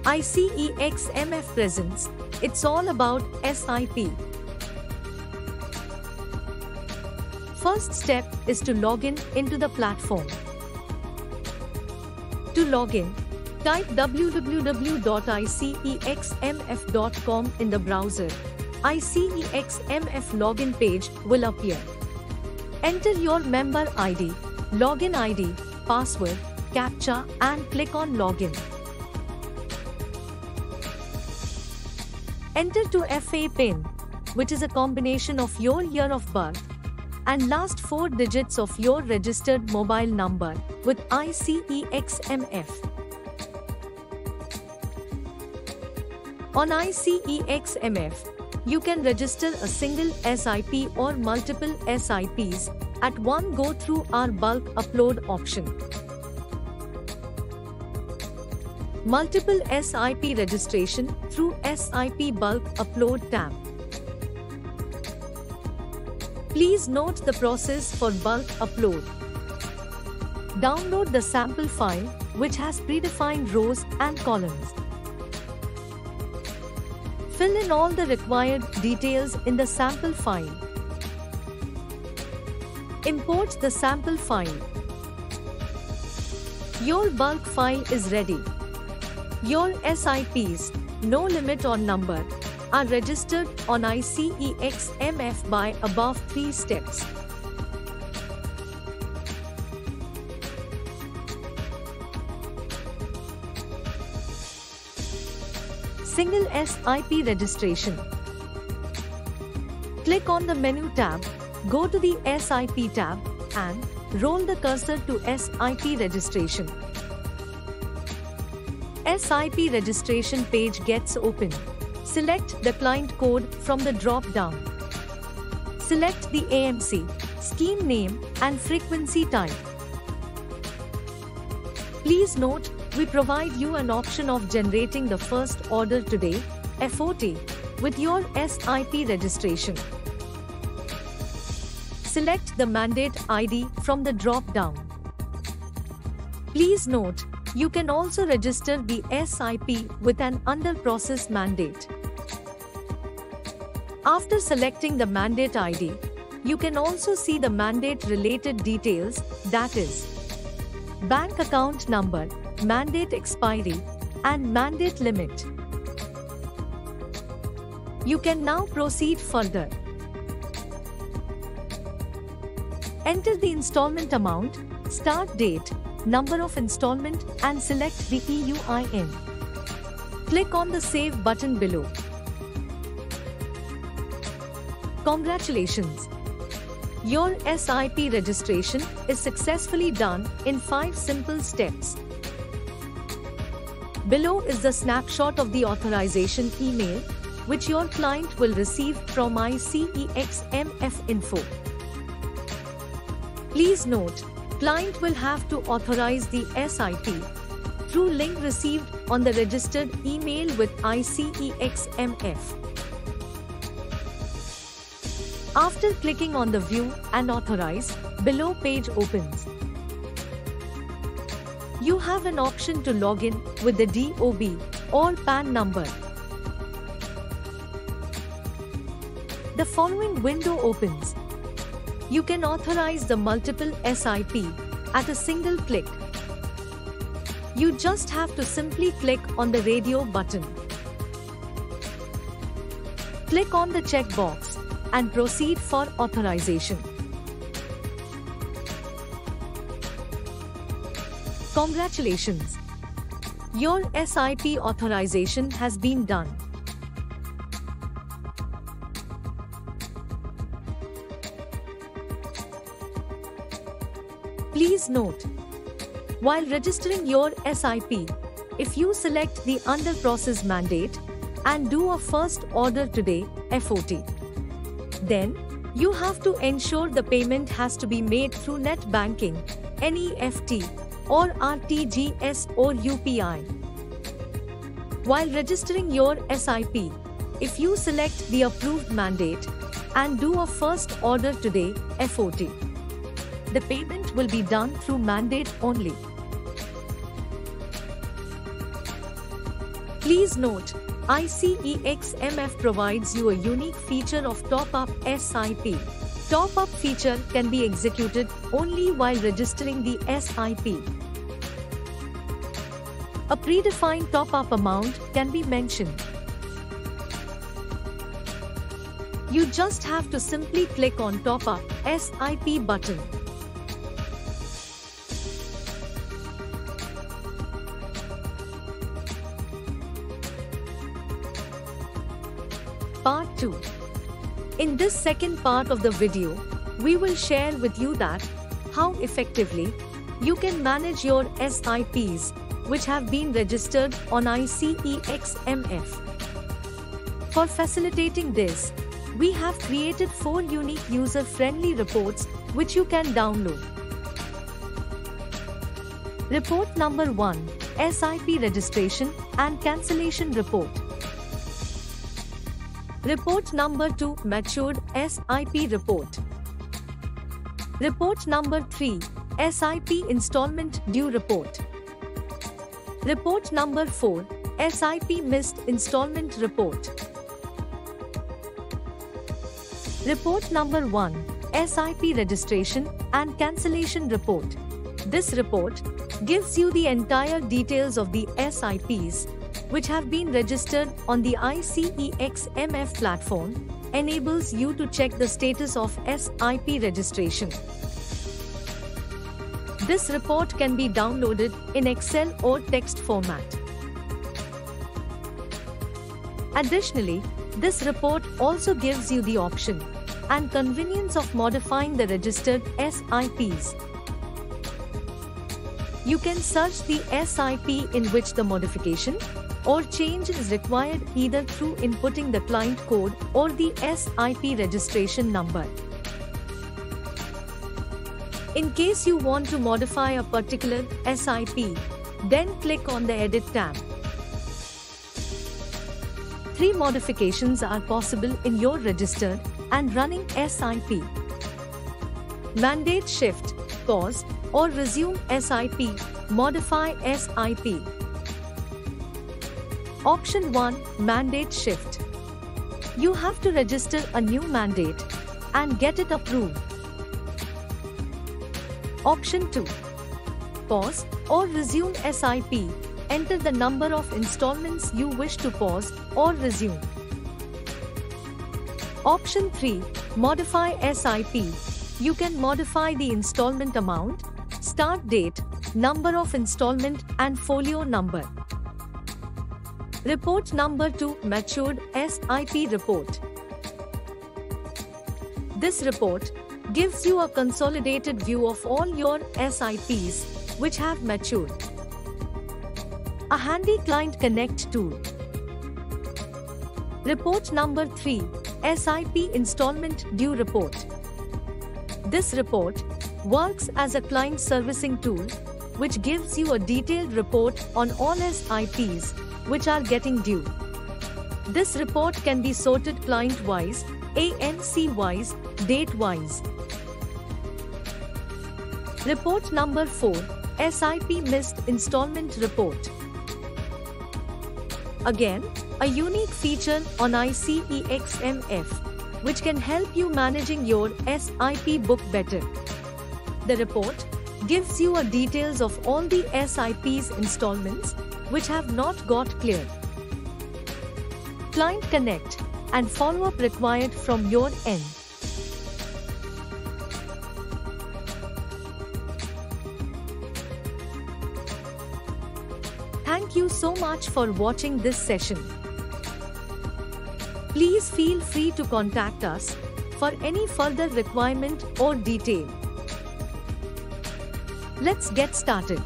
ICEXMF presents It's All About SIP. First step is to log in into the platform. To log in, type www.icexmf.com in the browser. ICEXMF login page will appear. Enter your member ID, login ID, password, CAPTCHA and click on Login. Enter to FA PIN, which is a combination of your year of birth and last 4 digits of your registered mobile number with ICEXMF. On ICEXMF, you can register a single SIP or multiple SIPs at one go through our bulk upload option. Multiple SIP registration through SIP bulk upload tab. Please note the process for bulk upload. Download the sample file, which has predefined rows and columns. Fill in all the required details in the sample file. Import the sample file. Your bulk file is ready. Your SIPs, no limit on number, are registered on ICEXMF by above 3 steps. Single SIP registration. Click on the menu tab, go to the SIP tab, and roll the cursor to SIP registration. SIP registration page gets opened. Select the client code from the drop-down. Select the AMC, scheme name, and frequency type. Please note, we provide you an option of generating the first order today, FOT, with your SIP registration. Select the mandate ID from the drop-down. Please note, you can also register the SIP with an under-process mandate. After selecting the mandate ID, you can also see the mandate-related details, that is, bank account number, mandate expiry, and mandate limit. You can now proceed further. Enter the installment amount, start date, number of installment, and select the EUIN. Click on the Save button below. Congratulations! Your SIP registration is successfully done in 5 simple steps. Below is the snapshot of the authorization email, which your client will receive from ICEXMF info. Please note, client will have to authorize the SIP through link received on the registered email with ICEXMF. After clicking on the View and Authorize, below page opens. You have an option to log in with the DOB or PAN number. The following window opens. You can authorize the multiple SIP at a single click. You just have to simply click on the radio button. Click on the checkbox and proceed for authorization. Congratulations! Your SIP authorization has been done. Please note, while registering your SIP, if you select the under process mandate and do a first order today, FOT, then you have to ensure the payment has to be made through net banking, NEFT, or RTGS or UPI. While registering your SIP, if you select the approved mandate and do a first order today, FOT, the payment will be done through mandate only. Please note, ICEXMF provides you a unique feature of top-up SIP. Top-up feature can be executed only while registering the SIP. A predefined top-up amount can be mentioned. You just have to simply click on Top-up SIP button. Part 2. In this second part of the video, we will share with you that how effectively you can manage your SIPs which have been registered on ICEXMF. For facilitating this, we have created 4 unique user-friendly reports which you can download. Report number 1, SIP Registration and Cancellation Report. Report number 2, Matured SIP Report. Report number 3, SIP Installment Due Report. Report number 4, SIP Missed Installment Report. Report number 1, SIP Registration and Cancellation Report. This report gives you the entire details of the SIPs which have been registered on the ICEXMF platform, enables you to check the status of SIP registration. This report can be downloaded in Excel or text format. Additionally, this report also gives you the option and convenience of modifying the registered SIPs. You can search the SIP in which the modification or change is required either through inputting the client code or the SIP registration number. In case you want to modify a particular SIP, then click on the Edit tab. 3 modifications are possible in your registered and running SIP. Mandate Shift, Pause, or Resume SIP, Modify SIP. Option 1, Mandate Shift. You have to register a new mandate and get it approved. Option 2, Pause or Resume SIP. Enter the number of installments you wish to pause or resume. Option 3, Modify SIP. You can modify the installment amount, start date, number of installment and folio number. Report number 2, Matured SIP Report. This report gives you a consolidated view of all your SIPs which have matured. A handy Client Connect tool. Report number 3, SIP Installment Due Report. This report works as a client servicing tool which gives you a detailed report on all SIPs which are getting due. This report can be sorted client-wise, ANC-wise, date-wise. Report number 4, SIP Missed Installment Report. Again, a unique feature on ICEXMF which can help you managing your SIP book better. The report gives you a details of all the SIP's installments which have not got cleared. Client Connect and follow-up required from your end. Thank you so much for watching this session. Please feel free to contact us for any further requirement or detail. Let's get started.